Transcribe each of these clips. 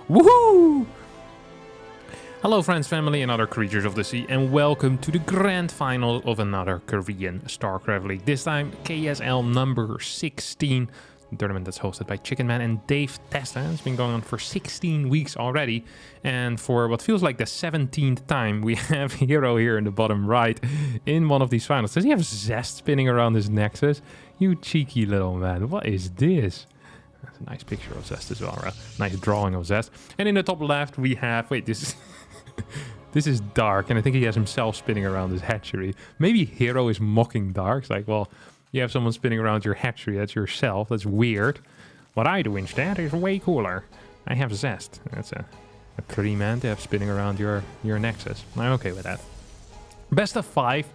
Woohoo! Hello friends, family and other creatures of the sea, and welcome to the grand final of another Korean StarCraft League. This time KSL number 16, the tournament that's hosted by Chicken Man and Dave Testa. It's been going on for 16 weeks already, and for what feels like the 17th time, we have herO here in the bottom right in one of these finals. Does he have Zest spinning around his nexus? You cheeky little man, what is this? That's a nice picture of Zest as well, right? Nice drawing of Zest. And in the top left we have, wait, this is... This is Dark, and I think he has himself spinning around his hatchery. Maybe herO is mocking Dark. It's like, well, you have someone spinning around your hatchery. That's yourself. That's weird. What I do instead is way cooler. I have Zest. That's a pretty man to have spinning around your nexus. I'm okay with that. Best of 5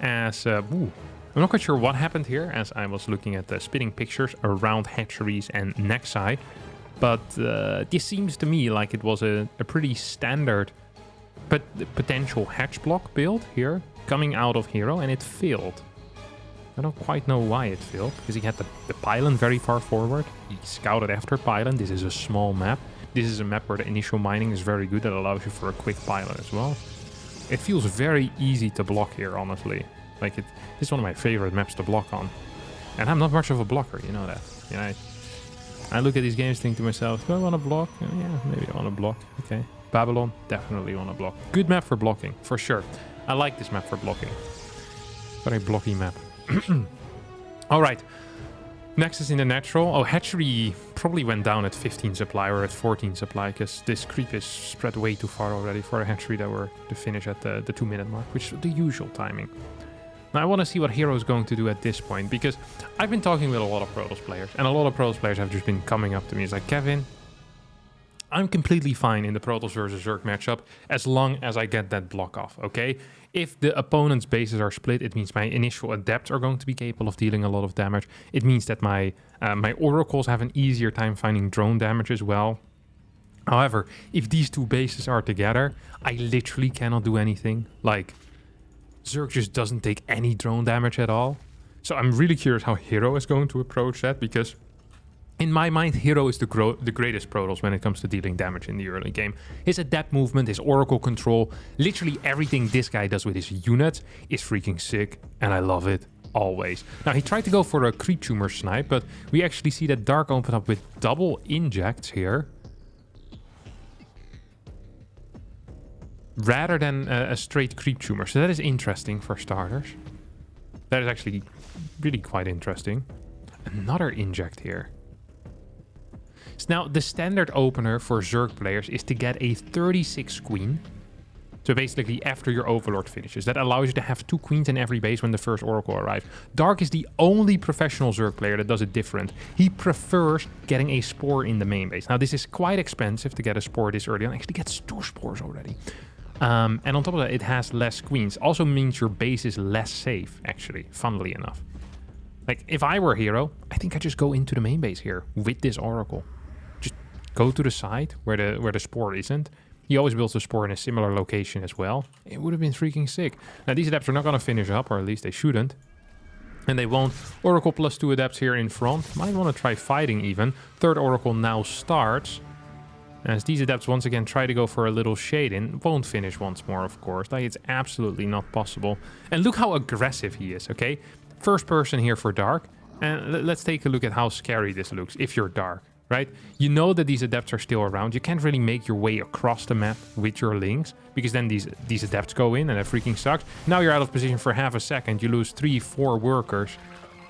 as... I'm not quite sure what happened here, as I was looking at the spinning pictures around hatcheries and nexi. But this seems to me like it was a pretty standard... but the potential hatch block build here coming out of herO, and it failed. I don't quite know why it failed, because he had the pylon very far forward. He scouted after pylon. This is a small map. This is a map where the initial mining is very good. That allows you for a quick pylon as well. It feels very easy to block here, honestly. Like it's one of my favorite maps to block on. And I'm not much of a blocker, you know that. You know, I look at these games, think to myself, do I want to block? Yeah, maybe I want to block. Okay. Babylon, definitely want to block. Good map for blocking, for sure. I like this map for blocking. Very blocky map. Alright. Next is in the natural. Oh, hatchery probably went down at 15 supply or at 14 supply, because this creep is spread way too far already for a hatchery that were to finish at the 2-minute mark, which is the usual timing. Now I want to see what herO is going to do at this point, because I've been talking with a lot of Protoss players, and a lot of Protoss players have just been coming up to me. It's like, Kevin, I'm completely fine in the Protoss versus Zerg matchup as long as I get that block off, okay? If the opponent's bases are split, it means my initial adepts are going to be capable of dealing a lot of damage. It means that my oracles have an easier time finding drone damage as well. However, if these two bases are together, I literally cannot do anything. Like, Zerg just doesn't take any drone damage at all. So I'm really curious how herO is going to approach that, because... in my mind, herO is the greatest Protoss when it comes to dealing damage in the early game. His adept movement, his oracle control, literally everything this guy does with his units is freaking sick, and I love it, always. Now, he tried to go for a creep tumor snipe, but we actually see that Dark opened up with double injects here. Rather than a straight creep tumor, so that is interesting for starters. That is actually really quite interesting. Another inject here. Now, the standard opener for Zerg players is to get a 36 queen. So basically, after your Overlord finishes. That allows you to have 2 queens in every base when the first Oracle arrives. Dark is the only professional Zerg player that does it different. He prefers getting a Spore in the main base. Now, this is quite expensive to get a Spore this early on. Actually, gets 2 Spores already. And on top of that, it has less queens. Also means your base is less safe, actually, funnily enough. Like, if I were herO, I think I'd just go into the main base here with this Oracle. Go to the side where the Spore isn't. He always builds the Spore in a similar location as well. It would have been freaking sick. Now, these adepts are not going to finish up, or at least they shouldn't. And they won't. Oracle plus 2 adepts here in front. Might want to try fighting even. Third Oracle now starts. As these adepts once again try to go for a little shade in. Won't finish once more, of course. Like, it's absolutely not possible. And look how aggressive he is, okay? First person here for Dark. And let's take a look at how scary this looks if you're Dark. Right? You know that these adepts are still around. You can't really make your way across the map with your links, because then these adepts go in and that freaking sucks. Now you're out of position for half a second. You lose 3-4 workers.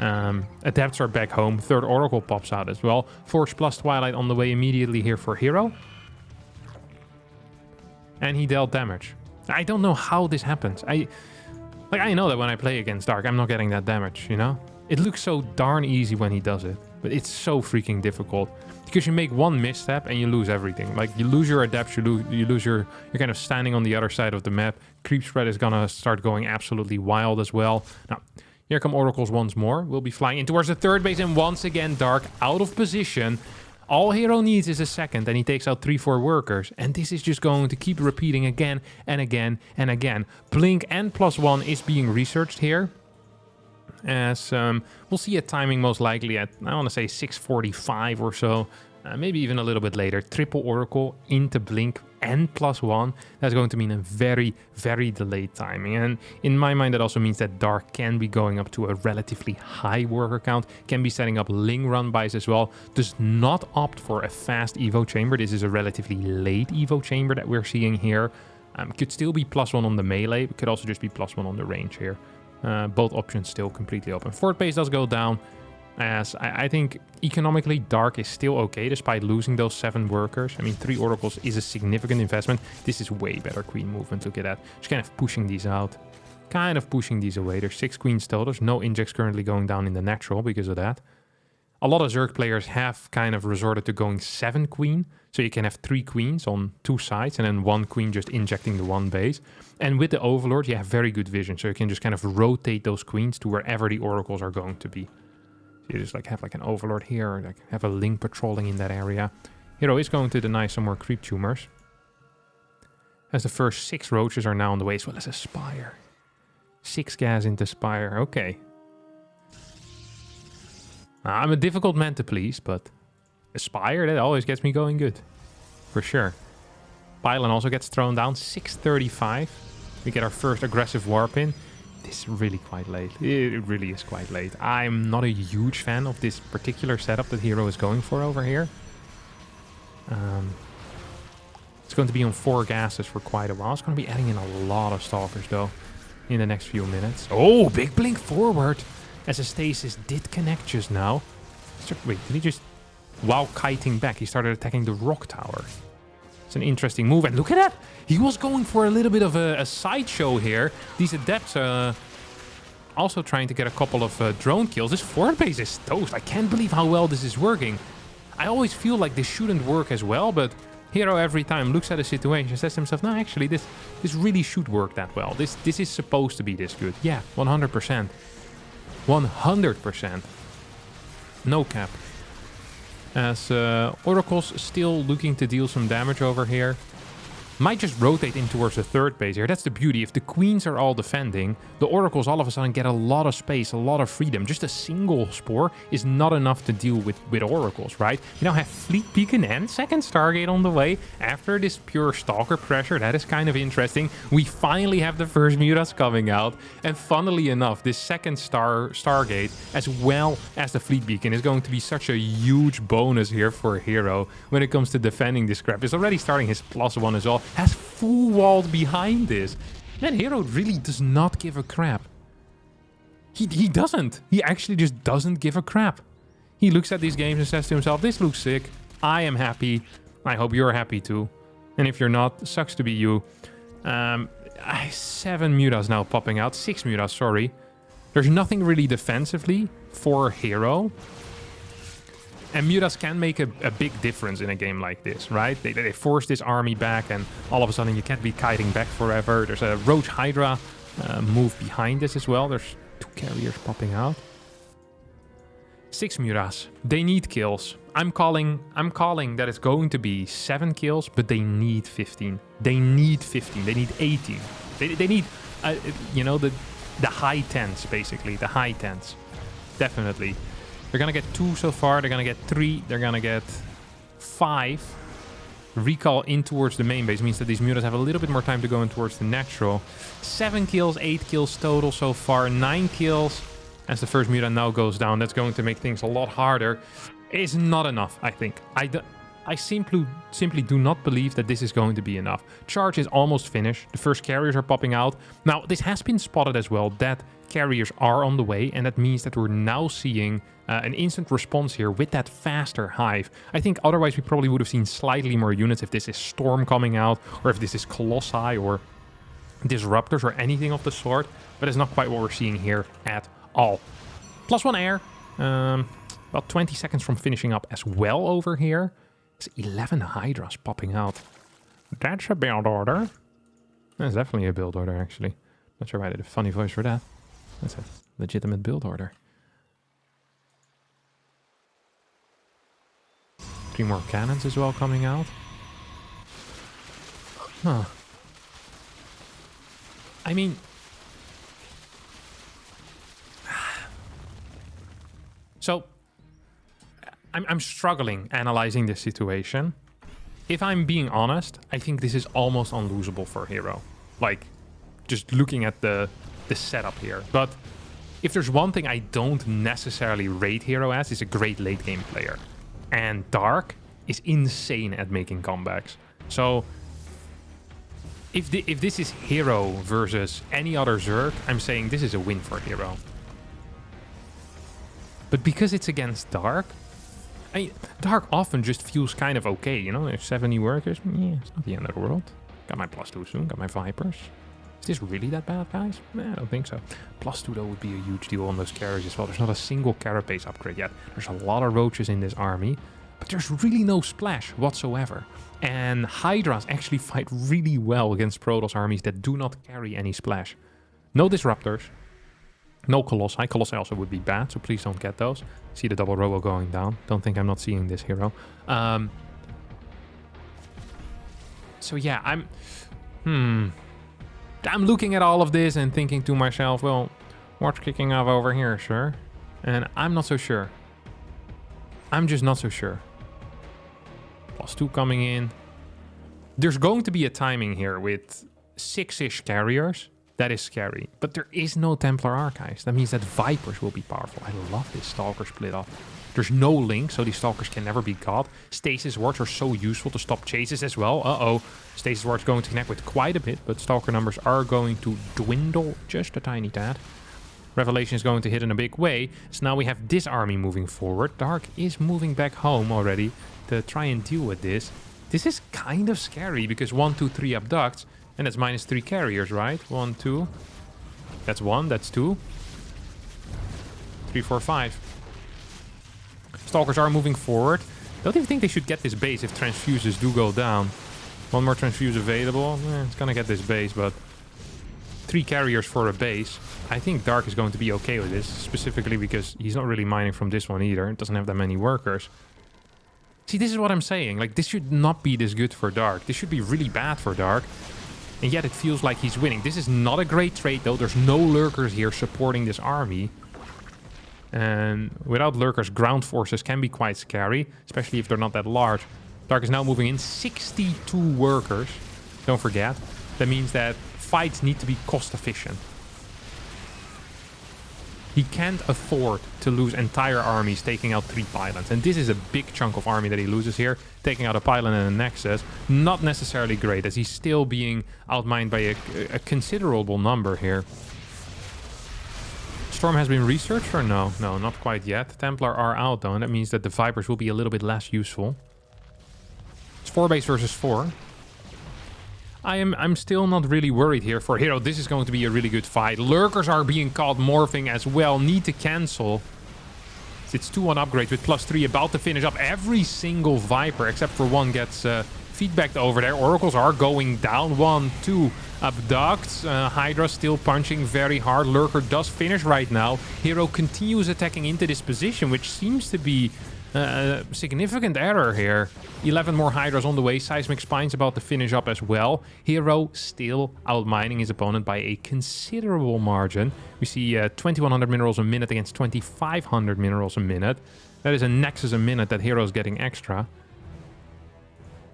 Adepts are back home. Third Oracle pops out as well. Forge plus Twilight on the way immediately here for herO. And he dealt damage. I don't know how this happens. I know that when I play against Dark, I'm not getting that damage, you know? It looks so darn easy when he does it, but it's so freaking difficult. Because you make one misstep and you lose everything. Like, you lose your adepts, you lose you're kind of standing on the other side of the map. Creep spread is gonna start going absolutely wild as well. Now, here come Oracles once more. We'll be flying in towards the third base, and once again, Dark out of position. All herO needs is a second, and he takes out 3-4 workers. And this is just going to keep repeating again and again and again. Blink and +1 is being researched here. As we'll see a timing most likely at, I want to say 6:45 or so. maybe even a little bit later. Triple Oracle into Blink and +1. That's going to mean a very, very delayed timing. And in my mind, that also means that Dark can be going up to a relatively high worker count, can be setting up Ling run buys as well. Does not opt for a fast Evo chamber. This is a relatively late Evo chamber that we're seeing here. Could still be +1 on the melee, but could also just be +1 on the range here. Both options still completely open. Fort base does go down, as I think economically Dark is still okay despite losing those 7 workers. I mean, 3 oracles is a significant investment. This is way better queen movement, look at that. Just kind of pushing these out, kind of pushing these away. There's 6 queens total. There's no injects currently going down in the natural because of that. A lot of Zerg players have kind of resorted to going 7 queen, so you can have 3 queens on 2 sides and then 1 queen just injecting the 1 base. And with the Overlord, you have very good vision, so you can just kind of rotate those queens to wherever the oracles are going to be. So you just like have like an Overlord here, or like have a Ling patrolling in that area. herO is going to deny some more creep tumors, as the first 6 roaches are now on the way, as well as a Spire. 6 gas into Spire, okay. I'm a difficult man to please, but a Spire, that always gets me going good. For sure. Pylon also gets thrown down. 6:35. We get our first aggressive warp in. This is really quite late. It really is quite late. I'm not a huge fan of this particular setup that herO is going for over here. It's going to be on 4 gases for quite a while. It's going to be adding in a lot of Stalkers, though, in the next few minutes. Oh, big blink forward! As a stasis did connect just now. Wait, did he just... While kiting back, he started attacking the rock tower. It's an interesting move. And look at that! He was going for a little bit of a sideshow here. These adepts also trying to get a couple of drone kills. This fort base is toast. I can't believe how well this is working. I always feel like this shouldn't work as well, but herO every time looks at a situation and says to himself, no, actually, this really should work that well. This is supposed to be this good. Yeah, 100%. 100%. No cap. As Oracle's still looking to deal some damage over here. Might just rotate in towards the 3rd base here. That's the beauty. If the queens are all defending, the Oracles all of a sudden get a lot of space, a lot of freedom. Just a single Spore is not enough to deal with Oracles, right? You now have Fleet Beacon and 2nd Stargate on the way. After this pure Stalker pressure, that is kind of interesting. We finally have the first Mutas coming out. And funnily enough, this 2nd Stargate, as well as the Fleet Beacon, is going to be such a huge bonus here for herO when it comes to defending this crap. He's already starting his +1 as well. Has full walled behind this. Man, herO really does not give a crap. He doesn't. He actually just doesn't give a crap. He looks at these games and says to himself, this looks sick. I am happy. I hope you're happy too. And if you're not, sucks to be you. 7 Mutas now popping out. 6 Mutas, sorry. There's nothing really defensively for herO. And Mutas can make a big difference in a game like this, right? They force this army back, and all of a sudden you can't be kiting back forever. There's a Roach Hydra move behind this as well. There's 2 carriers popping out. 6 Mutas. They need kills. I'm calling that it's going to be 7 kills, but they need 15. They need 15. They need 18. They need, you know, the high 10s, basically. The high 10s. Definitely. They're going to get 2 so far. They're going to get 3. They're going to get 5. Recall in towards the main base means that these Mutas have a little bit more time to go in towards the natural. 7 kills, 8 kills total so far. 9 kills as the first Muta now goes down. That's going to make things a lot harder. It's not enough, I think. I simply do not believe that this is going to be enough. Charge is almost finished. The first carriers are popping out. Now, this has been spotted as well, that carriers are on the way, and that means that we're now seeing an instant response here with that faster hive. I think otherwise we probably would have seen slightly more units if this is Storm coming out, or if this is Colossi or Disruptors or anything of the sort, but it's not quite what we're seeing here at all. +1 air. About 20 seconds from finishing up as well over here. It's 11 Hydras popping out. That's a build order. That's definitely a build order, actually. Not sure why I did a funny voice for that. That's a legitimate build order. 3 more cannons as well coming out. Huh. I mean... So, I'm struggling analyzing this situation. If I'm being honest, I think this is almost unlosable for herO. Like, just looking at the setup here. But if there's one thing I don't necessarily rate herO as, is a great late game player. And Dark is insane at making comebacks. So if this is herO versus any other Zerg, I'm saying this is a win for herO. But because it's against Dark, Dark often just feels kind of okay, you know? There's 70 workers. Yeah, it's not the end of the world. Got my +2 soon, got my Vipers. Is this really that bad, guys? I don't think so. +2, though, would be a huge deal on those carriers as well. There's not a single carapace upgrade yet. There's a lot of roaches in this army, but there's really no splash whatsoever. And Hydras actually fight really well against Protoss armies that do not carry any splash. No Disruptors. No Colossi. Colossi also would be bad, so please don't get those. See the double robo going down. Don't think I'm not seeing this herO. So yeah, I'm looking at all of this and thinking to myself, well, what's kicking off over here, sir? And I'm not so sure. I'm just not so sure. +2 coming in. There's going to be a timing here with 6-ish carriers. That is scary. But there is no Templar Archives. That means that Vipers will be powerful. I love this Stalker split up. There's no link, so these Stalkers can never be caught. Stasis wards are so useful to stop chases as well. Uh-oh. Stasis wards going to connect with quite a bit, but Stalker numbers are going to dwindle just a tiny tad. Revelation is going to hit in a big way. So now we have this army moving forward. Dark is moving back home already to try and deal with this. This is kind of scary because 1, 2, 3 abducts, and that's -3 carriers, right? 1, 2. That's 1, that's 2. 3, 4, 5. Stalkers are moving forward. Don't even think they should get this base if transfuses do go down. One more transfuse available. It's gonna get this base, but 3 carriers for a base. I think Dark is going to be okay with this, specifically because he's not really mining from this one either. It doesn't have that many workers. See, this is what I'm saying. Like, this should not be this good for Dark. This should be really bad for Dark. And yet it feels like he's winning. This is not a great trade, though. There's no lurkers here supporting this army. And without lurkers, ground forces can be quite scary, especially if they're not that large. Dark is now moving in 62 workers. Don't forget. That means that fights need to be cost efficient. He can't afford to lose entire armies taking out 3 pylons. And this is a big chunk of army that he loses here. Taking out a pylon and a nexus. Not necessarily great, as he's still being outmined by a considerable number here. Storm has been researched or no? No, not quite yet. Templar are out though, and that means that the Vipers will be a little bit less useful. It's 4 base versus 4. I'm still not really worried here for herO. This is going to be a really good fight. Lurkers are being caught morphing as well. Need to cancel. It's 2-1 upgrade with +3 about to finish up. Every single Viper except for one gets feedbacked over there. Oracles are going down. 1, 2 abducts. Hydra still punching very hard. Lurker does finish right now. herO continues attacking into this position, which seems to be a significant error here. 11 more Hydras on the way. Seismic Spine's about to finish up as well. herO still outmining his opponent by a considerable margin. We see 2100 minerals a minute against 2500 minerals a minute. That is a Nexus a minute that herO's getting extra.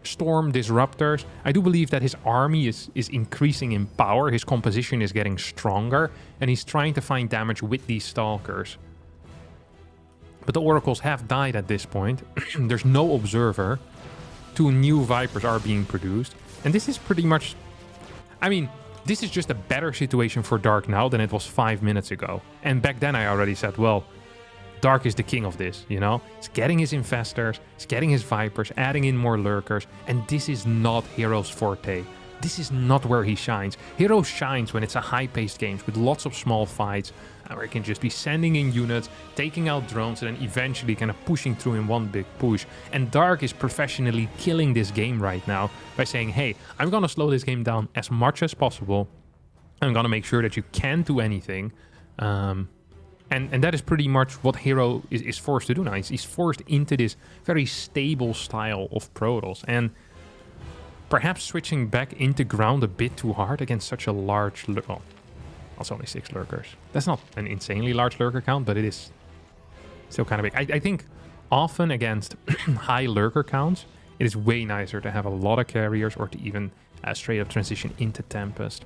Storm, Disruptors. I do believe that his army is increasing in power. His composition is getting stronger. And he's trying to find damage with these Stalkers. But the Oracles have died at this point. There's no Observer. 2 new Vipers are being produced. And this is pretty much... I mean, this is just a better situation for Dark now than it was 5 minutes ago. And back then I already said, well, Dark is the king of this, you know? He's getting his Infestors, he's getting his Vipers, adding in more Lurkers. And this is not herO's forte. This is not where he shines. herO shines when it's a high-paced game with lots of small fights, where he can just be sending in units, taking out drones, and then eventually kind of pushing through in one big push. And Dark is professionally killing this game right now by saying, hey, I'm going to slow this game down as much as possible. I'm going to make sure that you can't do anything. And that is pretty much what herO is forced to do now. He's forced into this very stable style of Protoss. And perhaps switching back into ground a bit too hard against such a large... Well, that's only 6 lurkers. That's not an insanely large lurker count, but it is still kind of big. I think often against high lurker counts, it is way nicer to have a lot of carriers or to even straight up transition into Tempest.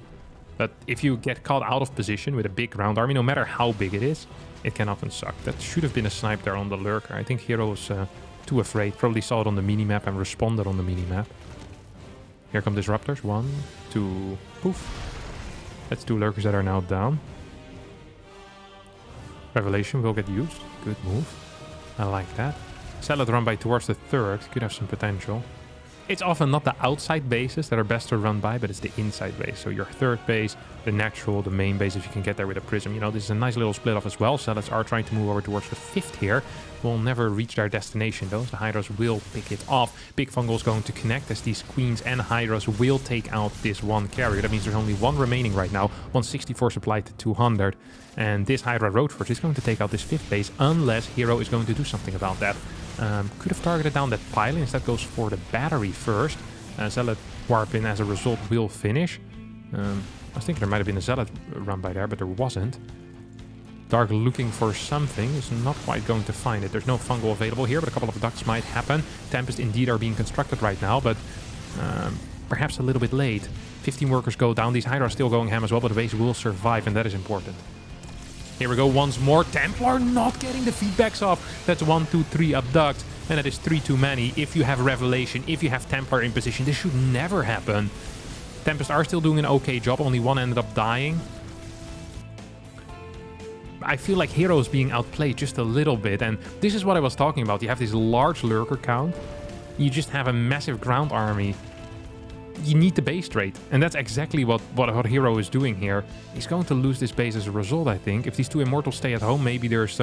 But if you get caught out of position with a big ground army, no matter how big it is, it can often suck. That should have been a snipe there on the lurker. I think herO was too afraid. Probably saw it on the minimap and responded on the minimap. Here come disruptors. 1, 2, poof. That's 2 lurkers that are now down. Revelation will get used. Good move. I like that. Salad run by towards the third. Could have some potential. It's often not the outside bases that are best to run by, but it's the inside base. So your third base, the natural, the main base, if you can get there with a prism. You know, this is a nice little split off as well. Salads are trying to move over towards the fifth here. Will never reach their destination though. The Hydras will pick it off. Big Fungal is going to connect as these Queens and Hydras will take out this one carrier. That means there's only one remaining right now. 164 supplied to 200. And this Hydra Roadforce is going to take out this fifth base unless herO is going to do something about that. Could have targeted down that pile. Instead goes for the battery first. Zealot warp in as a result will finish. I was thinking there might have been a Zealot run by there, but there wasn't. Dark looking for something, is not quite going to find it. There's no fungal available here, but a couple of ducks might happen. Tempest indeed are being constructed right now, but perhaps a little bit late. 15 workers go down. These Hydra are still going ham as well, but the base will survive, and that is important. Here we go once more. Templar not getting the feedbacks off. That's 1, 2, 3 abduct. And that is 3 too many. If you have Revelation, if you have Templar in position, this should never happen. Tempest are still doing an okay job. Only one ended up dying. I feel like herO is being outplayed just a little bit. And this is what I was talking about. You have this large lurker count. You just have a massive ground army. You need the base trade, and that's exactly what herO is doing here. He's going to lose this base as a result, I think. If these 2 immortals stay at home, maybe there's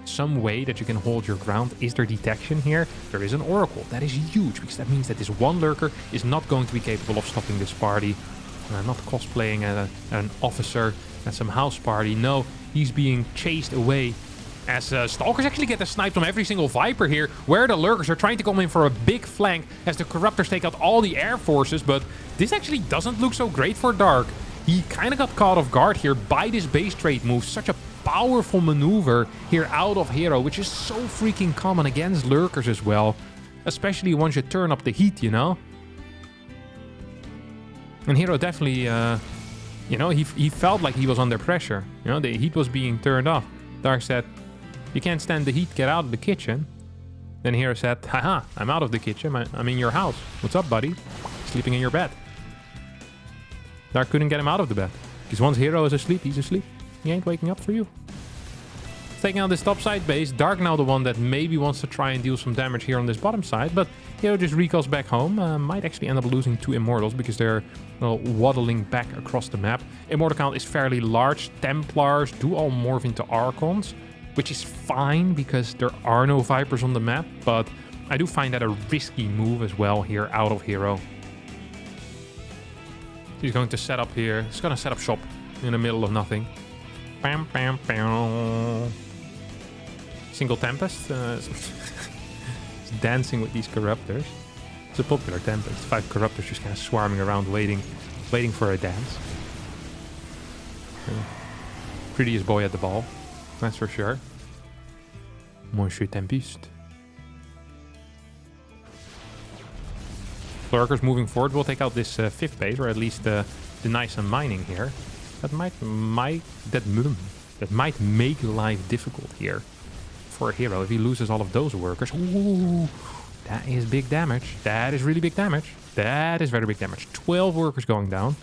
some way that you can hold your ground. Is there detection here? There is an Oracle. That is huge, because that means that this one lurker is not going to be capable of stopping this party. Not cosplaying an officer at some house party. No, he's being chased away. As Stalkers actually get the sniped on every single Viper here, where the Lurkers are trying to come in for a big flank as the Corruptors take out all the air forces, but this actually doesn't look so great for Dark. He kind of got caught off guard here by this base trade move. Such a powerful maneuver here out of herO, which is so freaking common against Lurkers as well. Especially once you turn up the heat, you know? And herO definitely, you know, he felt like he was under pressure. You know, the heat was being turned off. Dark said, "You can't stand the heat, get out of the kitchen." Then herO said, "Haha, I'm out of the kitchen, I'm in your house. What's up, buddy? Sleeping in your bed." Dark couldn't get him out of the bed. Because once herO is asleep, he's asleep. He ain't waking up for you. Taking out this top side base. Dark now the one that maybe wants to try and deal some damage here on this bottom side. But herO just recalls back home. Might actually end up losing 2 immortals because they're waddling back across the map. Immortal count is fairly large. Templars do all morph into Archons, which is fine because there are no Vipers on the map, but I do find that a risky move as well here out of herO. He's going to set up here. He's going to set up shop in the middle of nothing. Bam, bam, bam. Single Tempest. He's dancing with these Corruptors. It's a popular Tempest. 5 Corruptors just kind of swarming around waiting for a dance. Prettiest boy at the ball. That's for sure. Monsieur Tempest. Lurkers moving forward will take out this 5th base, or at least deny some mining here. That might make life difficult here for herO if he loses all of those workers. Ooh, that is big damage. That is really big damage. That is very big damage. 12 workers going down.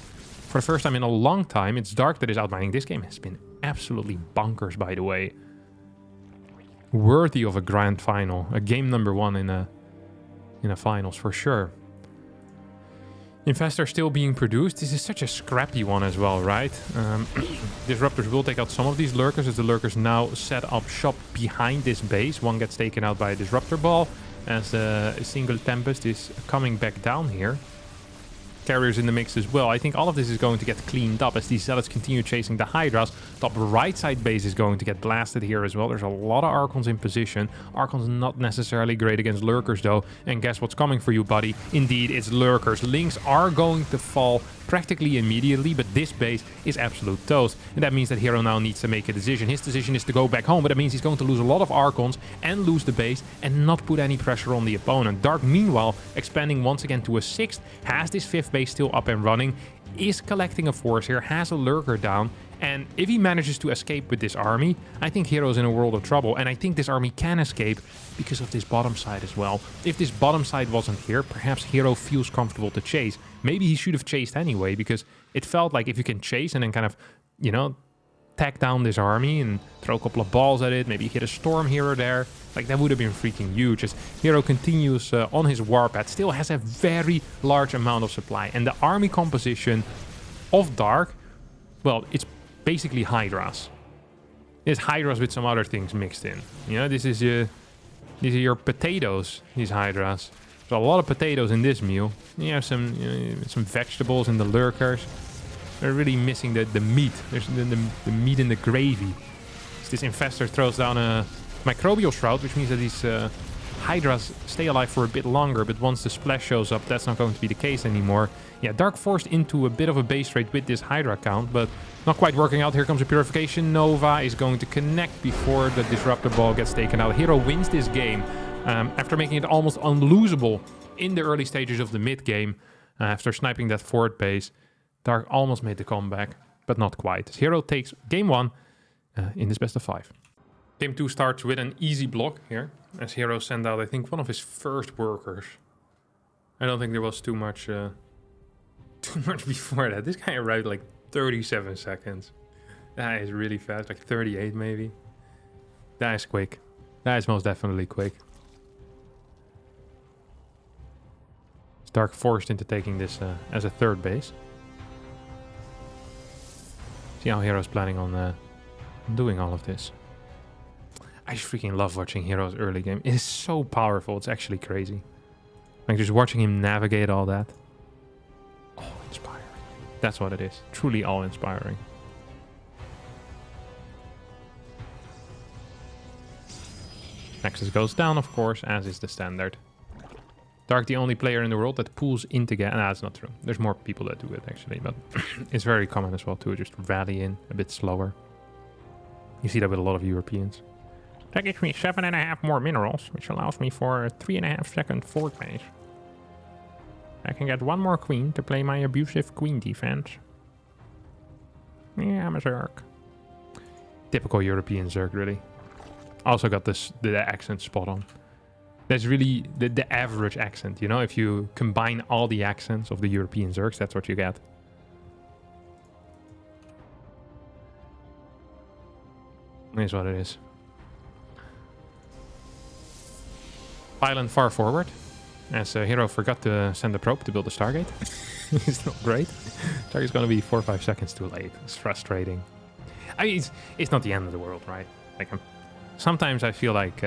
For the first time in a long time, it's Dark that is outmining. This game has been absolutely bonkers, by the way. Worthy of a grand final. A game number 1 in a finals, for sure. Infestor still being produced. This is such a scrappy one as well, right? Disruptors will take out some of these Lurkers as the Lurkers now set up shop behind this base. One gets taken out by a Disruptor Ball as a single Tempest is coming back down here. Carriers in the mix as well. I think all of this is going to get cleaned up as these Zealots continue chasing the Hydras. Top right side base is going to get blasted here as well. There's a lot of Archons in position. Archons not necessarily great against Lurkers though. And guess what's coming for you, buddy? Indeed, it's Lurkers. Links are going to fall practically immediately, but this base is absolute toast. And that means that herO now needs to make a decision. His decision is to go back home, but that means he's going to lose a lot of Archons and lose the base and not put any pressure on the opponent. Dark, meanwhile, expanding once again to a 6th, has this 5th base still up and running, is collecting a force here, has a lurker down, and if he manages to escape with this army, I think herO's in a world of trouble, and I think this army can escape because of this bottom side as well. If this bottom side wasn't here, perhaps herO feels comfortable to chase. Maybe he should have chased anyway, because it felt like if you can chase and then kind of, you know, tack down this army and throw a couple of balls at it, maybe hit a storm here or there, like that would have been freaking huge. As herO continues on his warpath, still has a very large amount of supply, and the army composition of Dark, well, it's basically Hydras. It's Hydras with some other things mixed in. You know, these are your potatoes, these Hydras. There's a lot of potatoes in this meal. You have some vegetables in the lurkers. They're really missing the meat. There's the meat in the gravy. So this infestor throws down a microbial shroud, which means that these Hydras stay alive for a bit longer, but once the splash shows up, that's not going to be the case anymore. Yeah, Dark forced into a bit of a base trade with this Hydra count, but not quite working out. Here comes a Purification. Nova is going to connect before the Disruptor Ball gets taken out. herO wins this game after making it almost unlosable in the early stages of the mid-game. After sniping that 4th base, Dark almost made the comeback, but not quite. herO takes game 1 in this best of 5. Game 2 starts with an easy block here, as herO sent out, I think, one of his first workers. I don't think there was too much before that. This guy arrived like 37 seconds. That is really fast, like 38 maybe. That is quick. That is most definitely quick. Dark forced into taking this as a 3rd base. See how herO's planning on doing all of this. I just freaking love watching herO's early game. It is so powerful. It's actually crazy. Like just watching him navigate all that. Awe-inspiring. That's what it is. Truly awe-inspiring. Nexus goes down, of course, as is the standard. Dark, the only player in the world that pulls into gas. Nah, that's not true. There's more people that do it, actually, but it's very common as well, to just rally in a bit slower. You see that with a lot of Europeans. That gives me 7.5 more minerals, which allows me for a 3.5 second fort base. I can get 1 more queen to play my abusive queen defense. Yeah, I'm a Zerg. Typical European Zerg, really. Also got the accent spot on. That's really the average accent, you know? If you combine all the accents of the European Zergs, that's what you get. Here's what it is. Island far forward, as herO forgot to send a probe to build a Stargate. It's not great. Stargate's gonna be 4 or 5 seconds too late. It's frustrating. I mean, it's not the end of the world, right? Like, sometimes I feel like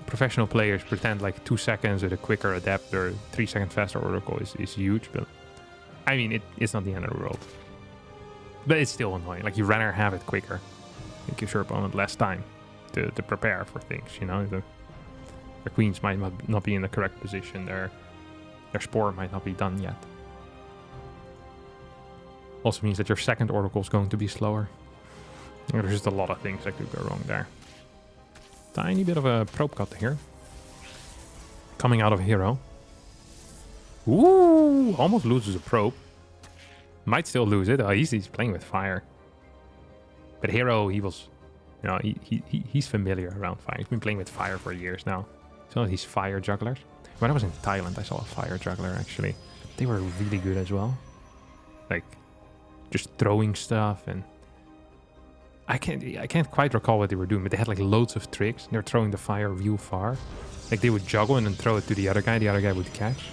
professional players pretend like 2 seconds with a quicker adept or 3 second faster oracle is huge, but I mean, it's not the end of the world. But it's still annoying. Like, you rather have it quicker. It gives your opponent less time to prepare for things, you know? The queens might not be in the correct position. Their spore might not be done yet. Also means that your second oracle is going to be slower. There's just a lot of things that could go wrong there. Tiny bit of a probe cut here. Coming out of herO. Ooh, almost loses a probe. Might still lose it. Oh, he's playing with fire. But herO, he was, you know, he's familiar around fire. He's been playing with fire for years now. So these fire jugglers. When I was in Thailand, I saw a fire juggler actually. They were really good as well. Like, just throwing stuff, and I can't quite recall what they were doing, but they had like loads of tricks. They were throwing the fire real far. Like, they would juggle and then throw it to the other guy would catch.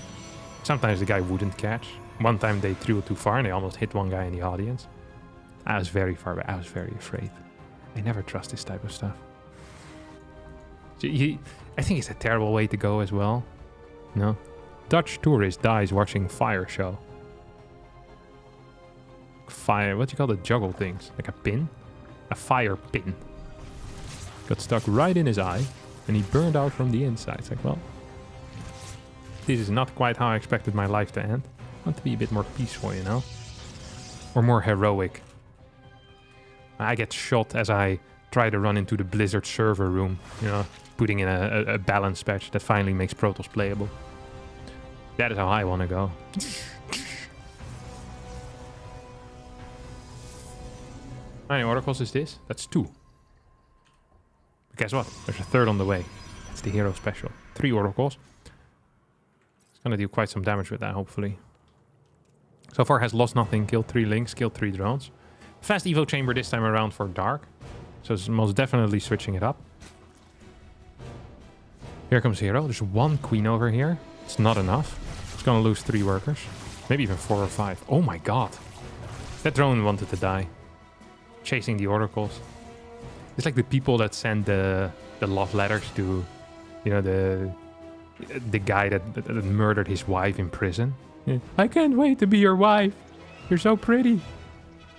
Sometimes the guy wouldn't catch. One time they threw it too far and they almost hit one guy in the audience. I was very far back. I was very afraid. I never trust this type of stuff. So I think it's a terrible way to go as well. No? Dutch tourist dies watching fire show. Fire, what do you call the juggle things? Like a pin? A fire pin. Got stuck right in his eye and he burned out from the inside. It's like, well, this is not quite how I expected my life to end. I want to be a bit more peaceful, you know? Or more heroic. I get shot as I try to run into the Blizzard server room. You know, putting in a balance patch that finally makes Protoss playable. That is how I want to go. How many oracles is this? That's 2. But guess what? There's a 3rd on the way. That's the hero special. 3 oracles. It's gonna do quite some damage with that, hopefully. So far has lost nothing, killed 3 links, killed 3 drones. Fast Evo chamber this time around for Dark. So it's most definitely switching it up. Here comes hero. There's 1 queen over here. It's not enough. It's gonna lose 3 workers. Maybe even 4 or 5. Oh my god. That drone wanted to die. Chasing the oracles. It's like the people that send the love letters to, you know, the guy that murdered his wife in prison. Yeah. I can't wait to be your wife. You're so pretty.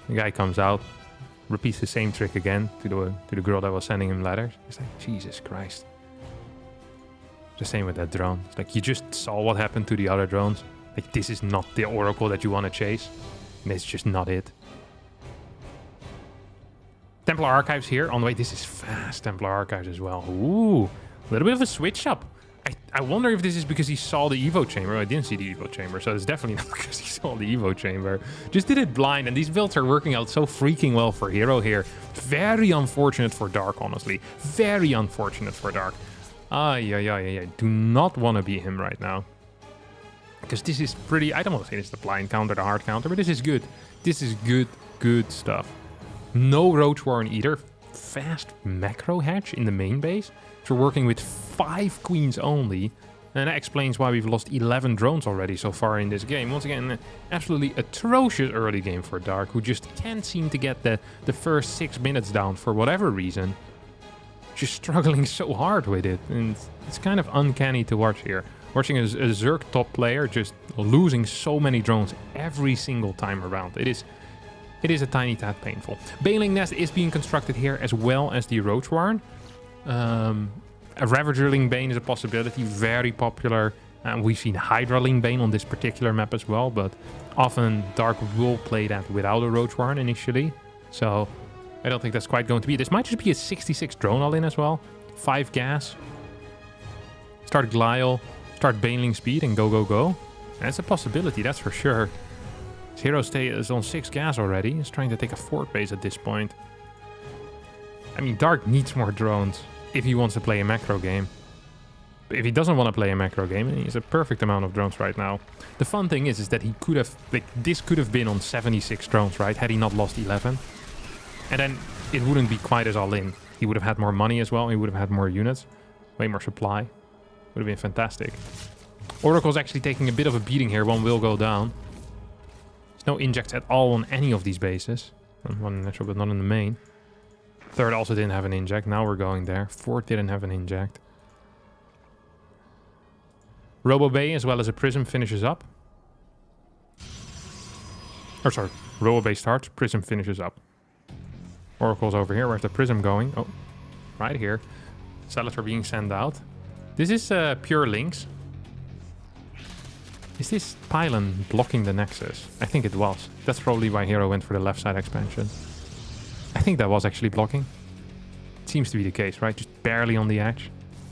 The guy comes out, repeats the same trick again to the girl that was sending him letters. It's like, Jesus Christ. The same with that drone. It's like, you just saw what happened to the other drones. Like, this is not the oracle that you want to chase. And it's just not it. Templar Archives here on the way. This is fast Templar Archives as well. Ooh, a little bit of a switch up. I wonder if this is because he saw the Evo chamber. I didn't see the Evo chamber, so it's definitely not because he saw the Evo chamber. Just did it blind, and these builds are working out so freaking well for hero here. Very unfortunate for Dark, honestly. Very unfortunate for Dark. I do not want to be him right now. Because this is pretty... I don't want to say this is the blind counter, the hard counter, but this is good. This is good stuff. No Roach Warren either. Fast macro hatch in the main base. So we're working with 5 queens only. And that explains why we've lost 11 drones already so far in this game. Once again, an absolutely atrocious early game for Dark, who just can't seem to get the first 6 minutes down for whatever reason. Just struggling so hard with it. And it's kind of uncanny to watch here. Watching a Zerg top player just losing so many drones every single time around. It is a tiny tad painful. Bailing Nest is being constructed here as well as the Roach Warren. A Ravagerling Bane is a possibility, very popular. We've seen Hydraling Bane on this particular map as well, but often Dark will play that without a Roach Warren initially. So I don't think that's quite going to be. This might just be a 66 drone all-in as well. 5 gas. Start Glial, start Baneling speed and go. That's a possibility, that's for sure. Hero stay is on 6 gas already. He's trying to take a fort base at this point. I mean, Dark needs more drones if he wants to play a macro game. But if he doesn't want to play a macro game, he has a perfect amount of drones right now. The fun thing is that he could have... Like, this could have been on 76 drones, right? Had he not lost 11. And then it wouldn't be quite as all-in. He would have had more money as well. He would have had more units. Way more supply. Would have been fantastic. Oracle's actually taking a bit of a beating here. 1 will go down. There's no injects at all on any of these bases. 1 in natural, but not in the main. 3rd also didn't have an inject. Now we're going there. 4th didn't have an inject. Robo Bay as well as a Prism finishes up. Or sorry, Robo Bay starts, Prism finishes up. Oracle's over here. Where's the Prism going? Oh, right here. Salator being sent out. This is pure links. Is this pylon blocking the Nexus? I think it was. That's probably why hero went for the left side expansion. I think that was actually blocking. It seems to be the case, right? Just barely on the edge.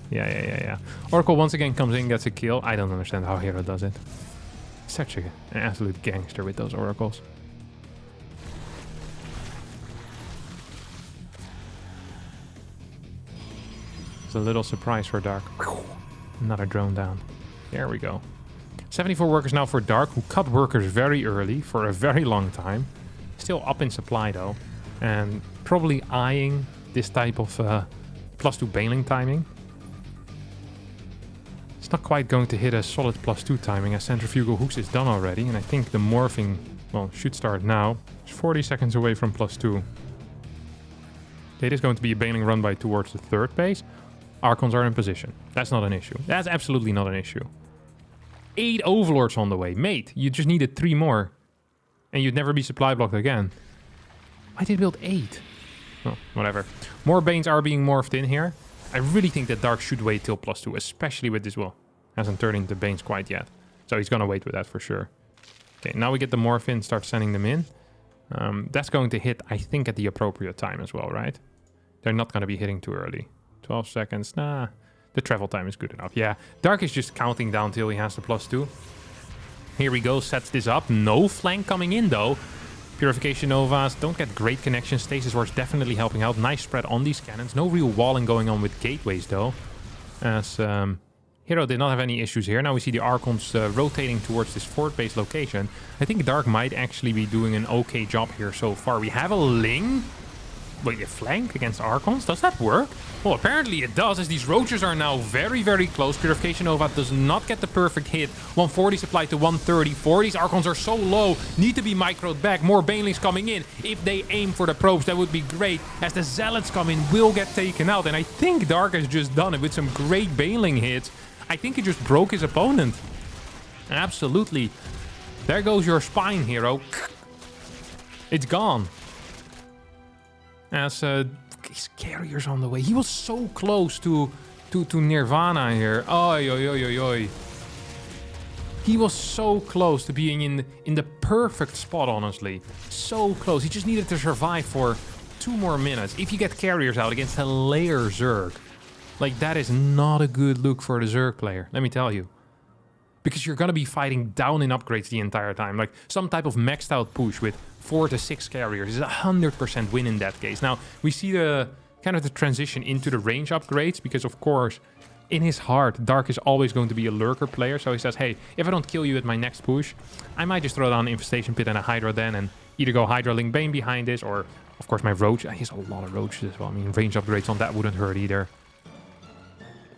Yeah. Oracle once again comes in, gets a kill. I don't understand how hero does it. Such an absolute gangster with those oracles. It's a little surprise for Dark. Another drone down. There we go. 74 workers now for Dark, who cut workers very early for a very long time. Still up in supply though. And probably eyeing this type of +2 Baneling timing. It's not quite going to hit a solid +2 timing as Centrifugal Hooks is done already. And I think the morphing, well, should start now. It's 40 seconds away from +2. It is going to be a Baneling run by towards the 3rd base. Archons are in position. That's not an issue. That's absolutely not an issue. 8 Overlords on the way. Mate, you just needed 3 more. And you'd never be supply blocked again. Why did you build 8? Oh, whatever. More Banes are being morphed in here. I really think that Dark should wait till +2, especially with this, well, hasn't turned into Banes quite yet. So he's gonna wait with that for sure. Okay, now we get the morph in, start sending them in. That's going to hit, I think, at the appropriate time as well, right? They're not going to be hitting too early. 12 seconds. Nah, the travel time is good enough. Yeah, Dark is just counting down till he has the +2. Here we go, sets this up. No flank coming in, though. Purification Novas don't get great connections. Stasis Ward's definitely helping out. Nice spread on these cannons. No real walling going on with gateways, though. As herO did not have any issues here. Now we see the Archons rotating towards this fort base location. I think Dark might actually be doing an okay job here so far. We have a Ling. Wait, a flank against Archons? Does that work? Well, apparently it does, as these Roaches are now very, very close. Purification Nova does not get the perfect hit. 140 supplied to 134. These Archons are so low, need to be microed back. More Banelings coming in. If they aim for the probes, that would be great, as the Zealots come in, will get taken out. And I think Dark has just done it with some great Baneling hits. I think he just broke his opponent. Absolutely. There goes your spine, herO. It's gone. As his carrier's on the way. He was so close to Nirvana here. Oi, oi, oi, oi, oi. He was so close to being in the perfect spot, honestly. So close. He just needed to survive for 2 more minutes. If you get carriers out against a layer Zerg, like, that is not a good look for the Zerg player, let me tell you. Because you're going to be fighting down in upgrades the entire time. Like, some type of maxed out push with 4 to 6 carriers is a 100% win in that case. Now, we see the kind of the transition into the range upgrades, because, of course, in his heart, Dark is always going to be a lurker player. So he says, hey, if I don't kill you at my next push, I might just throw down an Infestation Pit and a Hydra Den and either go Hydra Ling Bane behind this, or, of course, my Roach. He has a lot of Roaches as well. I mean, range upgrades on that wouldn't hurt either.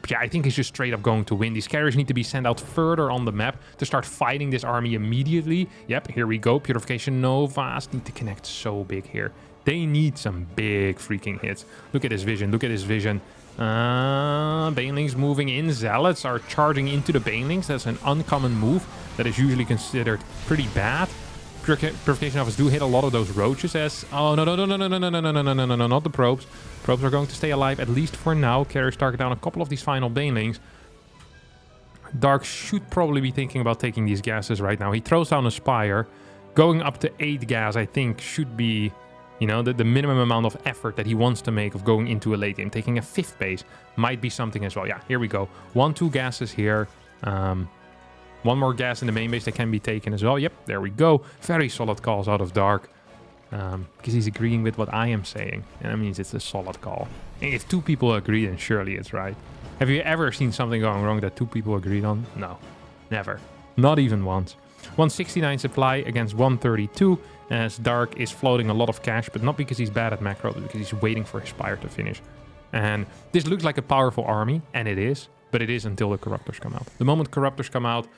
But yeah, I think he's just straight up going to win. These carriers need to be sent out further on the map to start fighting this army immediately. Yep, here we go. Purification Novas need to connect so big here. They need some big freaking hits. Look at his vision. Look at his vision. Banelings moving in. Zealots are charging into the Banelings. That's an uncommon move that is usually considered pretty bad. Purification Novas do hit a lot of those Roaches as... Oh, no, no, no, no, no, no, no, no, no, no, no, no, no, not the probes. Probes are going to stay alive, at least for now. Carriers target down a couple of these final Banelings. Dark should probably be thinking about taking these gases right now. He throws down a Spire. Going up to 8 gas, I think, should be, you know, the minimum amount of effort that he wants to make of going into a late game. Taking a 5th base might be something as well. Yeah, here we go. 1, 2 gases here. 1 more gas in the main base that can be taken as well. Yep, there we go. Very solid calls out of Dark. Because he's agreeing with what I am saying. And that means it's a solid call. And if 2 people agree, then surely it's right. Have you ever seen something going wrong that 2 people agreed on? No. Never. Not even once. 169 supply against 132. As Dark is floating a lot of cash, but not because he's bad at macro, but because he's waiting for his Spire to finish. And this looks like a powerful army, and it is. But it is until the Corruptors come out. The moment Corruptors come out,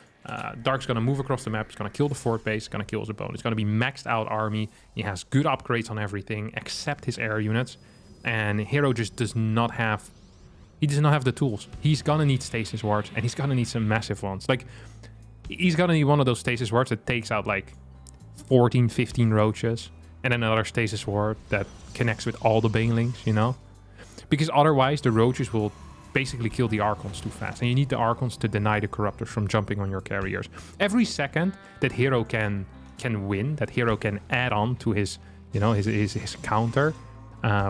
Dark's going to move across the map. He's going to kill the fort base. He's going to kill his opponent. It's going to be maxed out army. He has good upgrades on everything except his air units. And herO just does not have... He does not have the tools. He's going to need Stasis Wards, and he's going to need some massive ones. Like, he's going to need one of those Stasis Wards that takes out, like, 14, 15 Roaches. And then another Stasis Ward that connects with all the Banelings, you know? Because otherwise, the Roaches will basically kill the Archons too fast. And you need the Archons to deny the Corruptors from jumping on your carriers. Every second that herO can win, that herO can add on to his, you know, his counter,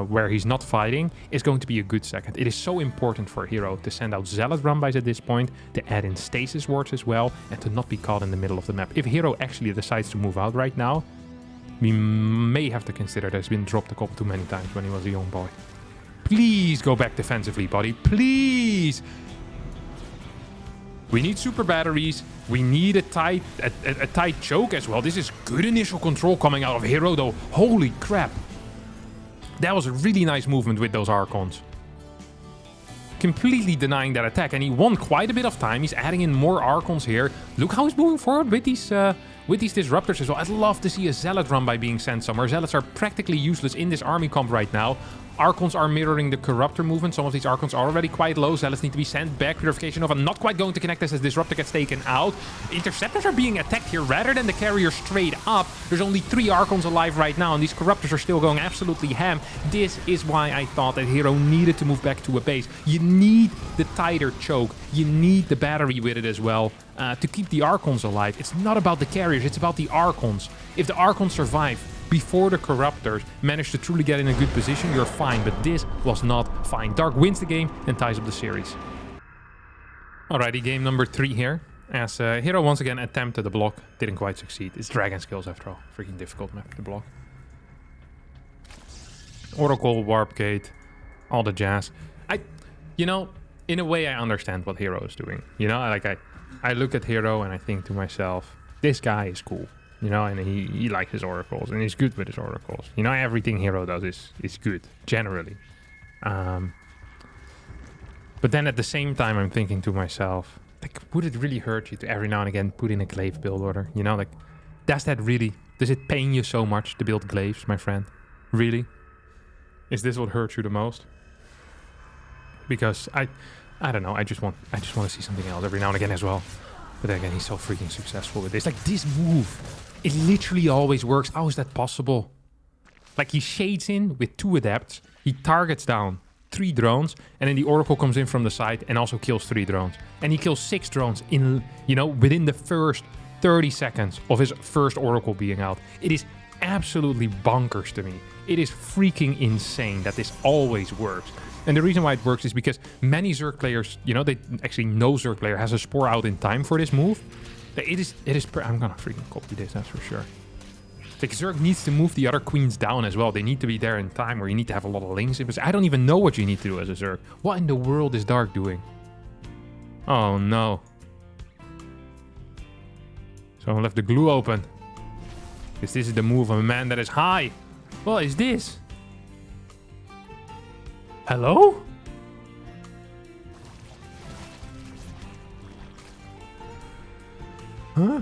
where he's not fighting, is going to be a good second. It is so important for herO to send out Zealot Rumbys at this point, to add in Stasis Wards as well, and to not be caught in the middle of the map. If herO actually decides to move out right now, we may have to consider that he's been dropped a couple too many times when he was a young boy. Please go back defensively, buddy. Please. We need super batteries. We need a tight choke as well. This is good initial control coming out of herO, though. Holy crap. That was a really nice movement with those Archons. Completely denying that attack. And he won quite a bit of time. He's adding in more Archons here. Look how he's moving forward with these Disruptors as well. I'd love to see a Zealot run by being sent somewhere. Zealots are practically useless in this army comp right now. Archons are mirroring the Corruptor movement. Some of these Archons are already quite low. Zealots need to be sent back. Purification Nova not quite going to connect as Disruptor gets taken out. Interceptors are being attacked here rather than the carrier straight up. There's only 3 Archons alive right now, and these Corruptors are still going absolutely ham. This is why I thought that herO needed to move back to a base. You need the tighter choke. You need the battery with it as well to keep the Archons alive. It's not about the carriers, it's about the Archons. If the Archons survive, before the Corruptors manage to truly get in a good position, you're fine. But this was not fine. Dark wins the game and ties up the series. Alrighty, game number 3 here. As herO once again attempted the block, didn't quite succeed. It's Dragon Skills after all. Freaking difficult map to block. Oracle, Warp Gate, all the jazz. You know, in a way I understand what herO is doing. You know, I look at herO and I think to myself, this guy is cool. You know, and he likes his oracles and he's good with his oracles. You know, everything herO does is good, generally. But then at the same time I'm thinking to myself, like, would it really hurt you to every now and again put in a glaive build order? You know, like, does it pain you so much to build glaives, my friend? Really? Is this what hurts you the most? Because I don't know, I just want to see something else every now and again as well. But then again, he's so freaking successful with this. Like, this move, it literally always works. How is that possible? Like, he shades in with 2 adepts, he targets down 3 drones, and then the Oracle comes in from the side and also kills 3 drones. And he kills 6 drones in, you know, within the first 30 seconds of his first Oracle being out. It is absolutely bonkers to me. It is freaking insane that this always works. And the reason why it works is because many Zerg players, you know, no Zerg player has a Spore out in time for this move. I'm gonna freaking copy this, that's for sure. Like, Zerg needs to move the other queens down as well. They need to be there in time, or you need to have a lot of links. I don't even know what you need to do as a Zerg. What in the world is Dark doing? Oh no. Someone left the glue open. Because this is the move of a man that is high. What is this? Hello? Huh?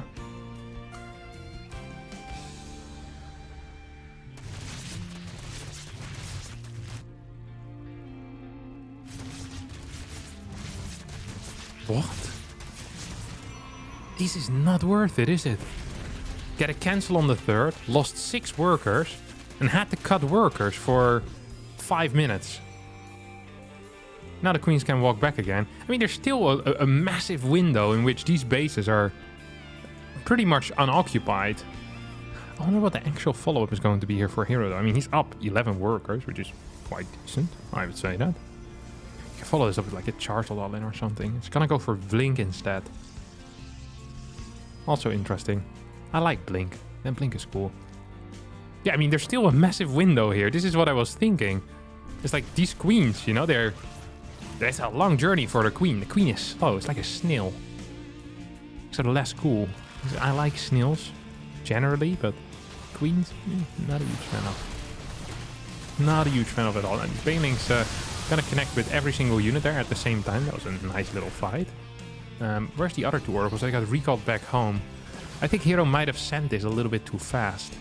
What? This is not worth it, is it? Get a cancel on the 3rd, lost 6 workers, and had to cut workers for 5 minutes. Now the queens can walk back again. I mean, there's still a massive window in which these bases are pretty much unoccupied. I wonder what the actual follow-up is going to be here for herO, though. I mean, he's up 11 workers, which is quite decent, I would say that. You can follow this up with like a Chartel all in or something. It's gonna go for Blink instead. Also interesting. I like Blink. Then Blink is cool. Yeah, I mean, there's still a massive window here. This is what I was thinking. It's like these queens, you know, there's a long journey for the queen. The queen is slow. It's like a snail. Except less cool. I like snails, generally, but queens, not a huge fan of. Not a huge fan of it all. And Baneling's gonna connect with every single unit there at the same time. That was a nice little fight. Where's the other 2 oracles? I got recalled back home. I think herO might have sent this a little bit too fast.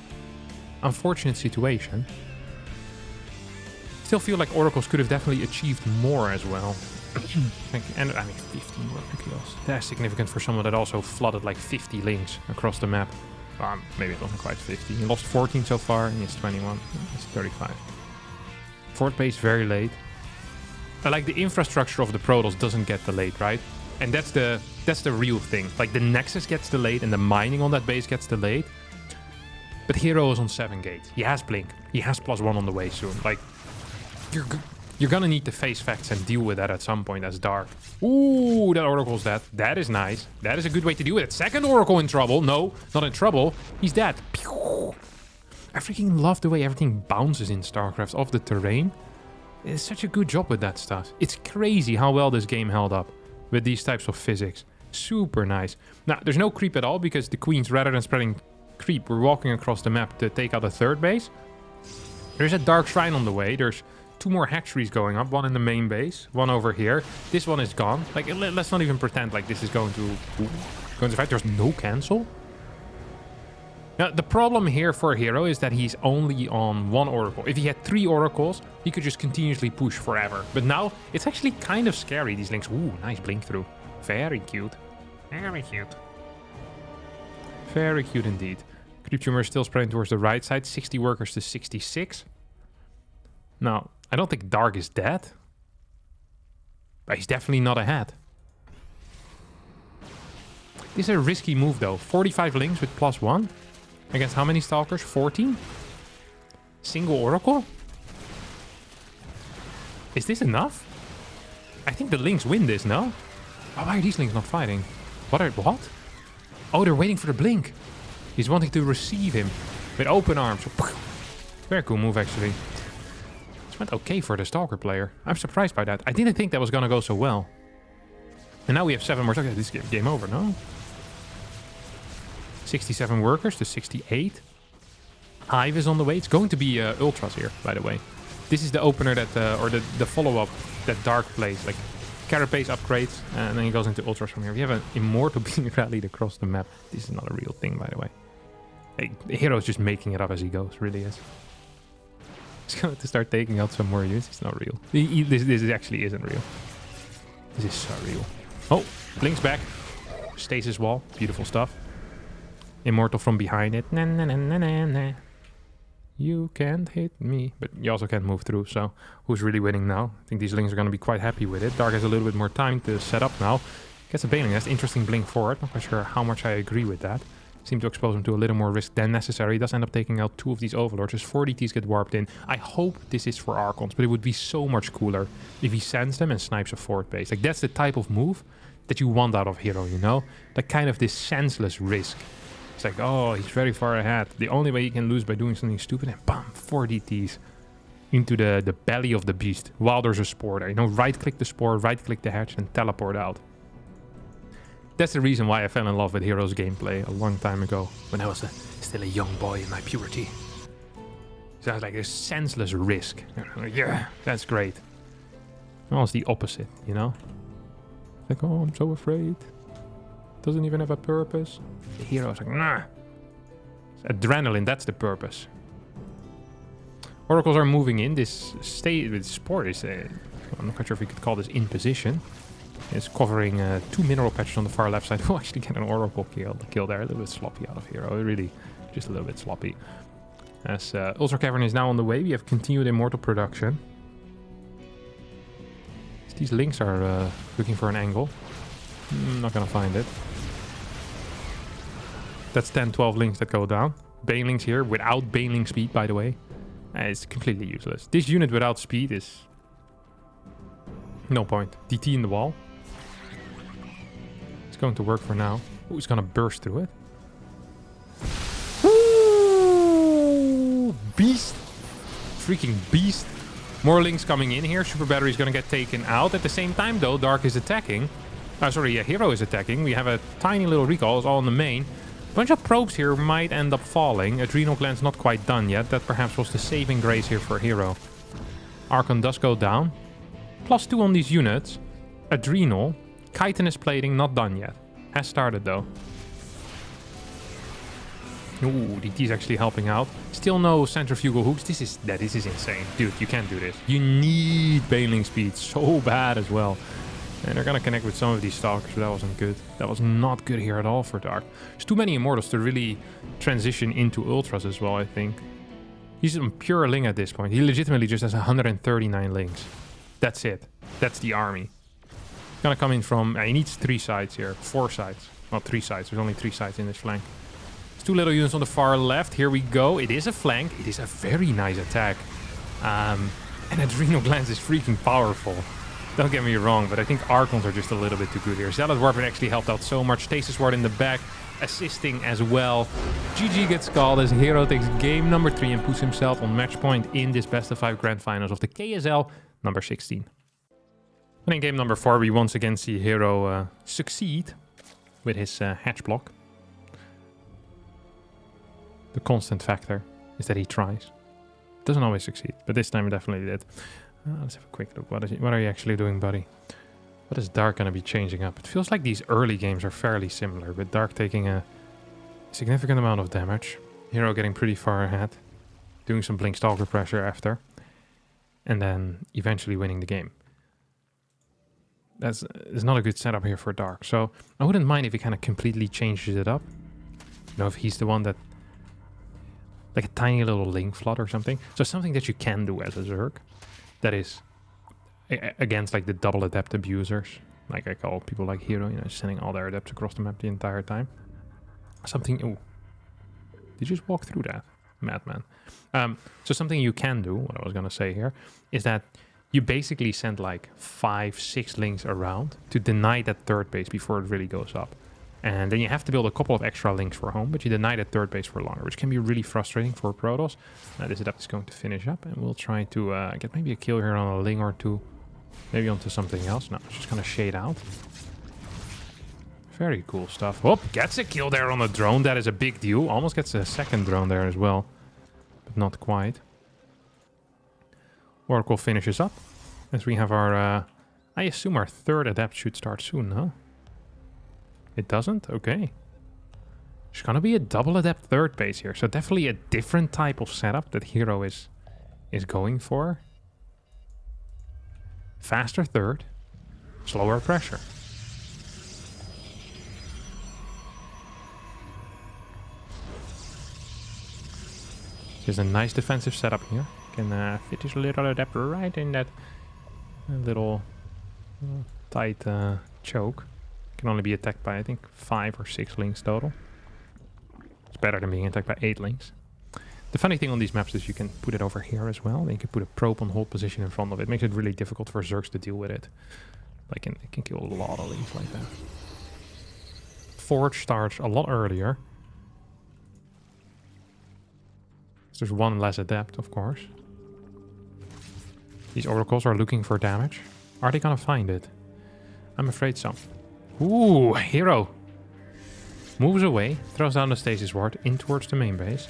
Unfortunate situation. Still feel like oracles could have definitely achieved more as well. And I mean, 15 worker kills. That's significant for someone that also flooded like 50 links across the map. Maybe it wasn't quite 50. He lost 14 so far, and he's 21. It's 35. 4th base very late. I like the infrastructure of the Protoss doesn't get delayed, right? And that's the real thing. Like, the Nexus gets delayed and the mining on that base gets delayed. But herO is on 7 gates. He has Blink. He has +1 on the way soon. Like, you're gonna need to face facts and deal with that at some point as Dark. Ooh, that Oracle's dead. That is nice. That is a good way to deal with it. 2nd Oracle in trouble. No, not in trouble. He's dead. Pew! I freaking love the way everything bounces in StarCraft off the terrain. It's such a good job with that stuff. It's crazy how well this game held up with these types of physics. Super nice. Now, there's no creep at all because the queens, rather than spreading creep, were walking across the map to take out a 3rd base. There's a Dark Shrine on the way. There's 2 more hatcheries going up. 1 in the main base, 1 over here. This one is gone. Like, let's not even pretend like this is going to fight. There's no cancel. Now, the problem here for herO is that he's only on 1 Oracle. If he had 3 Oracles, he could just continuously push forever. But now, it's actually kind of scary, these links. Ooh, nice blink through. Very cute. Very cute. Very cute indeed. Creep tumor is still spreading towards the right side. 60 workers to 66. Now, I don't think Dark is dead. But he's definitely not ahead. This is a risky move though. 45 links with +1. Against how many Stalkers? 14? Single Oracle? Is this enough? I think the Lynx win this, no? Oh, why are these Lynx not fighting? What? Oh, they're waiting for the blink. He's wanting to receive him with open arms. Very cool move, actually. This went okay for the Stalker player. I'm surprised by that. I didn't think that was going to go so well. And now we have 7 more. Okay, this game over, no? 67 workers to 68. Hive is on the way. It's going to be Ultras here, by the way. This is the opener that, or the follow-up that Dark plays. Like, Carapace upgrades, and then he goes into Ultras from here. We have an Immortal being rallied across the map. This is not a real thing, by the way. Hey, hero's just making it up as he goes, really is. He's going to start taking out some more units. It's not real. This actually isn't real. This is so real. Oh, Blink's back. Stasis wall. Beautiful stuff. Immortal from behind it. Na, na, na, na, na, na. You can't hit me. But you also can't move through, so who's really winning now? I think these Lings are going to be quite happy with it. Dark has a little bit more time to set up now. Gets a Baneling. That's interesting blink forward. Not quite sure how much I agree with that. Seem to expose him to a little more risk than necessary. He does end up taking out 2 of these Overlords. His 4 DTs get warped in. I hope this is for Archons, but it would be so much cooler if he sends them and snipes a forward base. Like, that's the type of move that you want out of hero, you know? Like, kind of this senseless risk. It's like, oh, he's very far ahead. The only way he can lose by doing something stupid, and bam, 4 DTs into the belly of the beast while there's a spore there. You know, right-click the spore, right-click the hatch, and teleport out. That's the reason why I fell in love with hero's gameplay a long time ago, when I was still a young boy in my puberty. So I was like a senseless risk. Yeah, that's great. Well, it's the opposite, you know? Like, oh, I'm so afraid. Doesn't even have a purpose. The hero is like, nah. It's adrenaline, that's the purpose. Oracles are moving in. This sport is, I'm not quite sure if we could call this in position. It's covering 2 mineral patches on the far left side. We'll actually get an Oracle kill there. A little bit sloppy out of hero. Really, just a little bit sloppy. As Ultra Cavern is now on the way, we have continued Immortal production. These Lynx are looking for an angle. Not gonna find it. That's 10, 12 Lynx that go down. Banelings here without Baneling speed, by the way. It's completely useless. This unit without speed is no point. DT in the wall. It's going to work for now. Ooh, it's gonna burst through it. Ooh, beast. Freaking beast. More Lynx coming in here. Super Battery is gonna get taken out. At the same time, though, Dark is attacking. Hero is attacking. We have a tiny little recall. It's all in the main. A bunch of probes here might end up falling. Adrenal Gland's not quite done yet. That perhaps was the saving grace here for Hero. Archon does go down. +2 on these units. Adrenal. Chitinous plating not done yet. Has started though. Ooh, DT's actually helping out. Still no centrifugal hooks. This is insane. Dude, you can't do this. You need Baneling speed so bad as well. And they're gonna connect with some of these Stalkers, but that wasn't good. That was not good here at all for Dark. There's too many Immortals to really transition into Ultras as well, I think. He's a pure Ling at this point. He legitimately just has 139 Lings. That's it. That's the army. Gonna come in from... he needs 3 sides here. 4 sides. Well, 3 sides. There's only 3 sides in this flank. There's 2 little units on the far left. Here we go. It is a flank. It is a very nice attack. And Adrenal Glands is freaking powerful. Don't get me wrong, but I think Archons are just a little bit too good here. Zealot Warpen actually helped out so much. Stasis Ward in the back, assisting as well. GG gets called as Hero takes game number 3 and puts himself on match point in this best of 5 grand finals of the KSL number 16. And in game number 4, we once again see Hero succeed with his hatch block. The constant factor is that he tries. Doesn't always succeed, but this time it definitely did. Let's have a quick look. What are you actually doing, buddy? What is Dark going to be changing up? It feels like these early games are fairly similar, with Dark taking a significant amount of damage. Hero getting pretty far ahead. Doing some Blink Stalker pressure after. And then eventually winning the game. That's not a good setup here for Dark. So I wouldn't mind if he kind of completely changes it up. You know, if he's the one that... like a tiny little Link flood or something. So something that you can do as a Zerg. That is against like the double adept abusers, like I call people like Hero, you know, sending all their adepts across the map the entire time. Something. Oh, did you just walk through that? madman. So something you can do, what I was going to say here, is that you basically send like 5-6 links around to deny that third base before it really goes up. And then you have to build a couple of extra links for home, but you deny that third base for longer, which can be really frustrating for Protoss. This adept is going to finish up, and we'll try to get maybe a kill here on a ling or two. Maybe onto something else. No, it's just going to shade out. Very cool stuff. Oh, gets a kill there on a drone. That is a big deal. Almost gets a second drone there as well, but not quite. Oracle finishes up, as we have our... I assume our third adept should start soon, no? It doesn't? Okay. There's gonna be a double adept third base here, so definitely a different type of setup that herO is going for. Faster third, slower pressure. There's a nice defensive setup here. Can fit this little adept right in that little tight choke. Can only be attacked by, I think, 5 or 6 links total. It's better than being attacked by 8 links. The funny thing on these maps is you can put it over here as well. Then you can put a probe on hold position in front of it. It makes it really difficult for Zergs to deal with it. Like, it can kill a lot of links like that. Forge starts a lot earlier. So there's one less adept, of course. These oracles are looking for damage. Are they gonna find it? I'm afraid so. Ooh, herO moves away, throws down the stasis ward in towards the main base.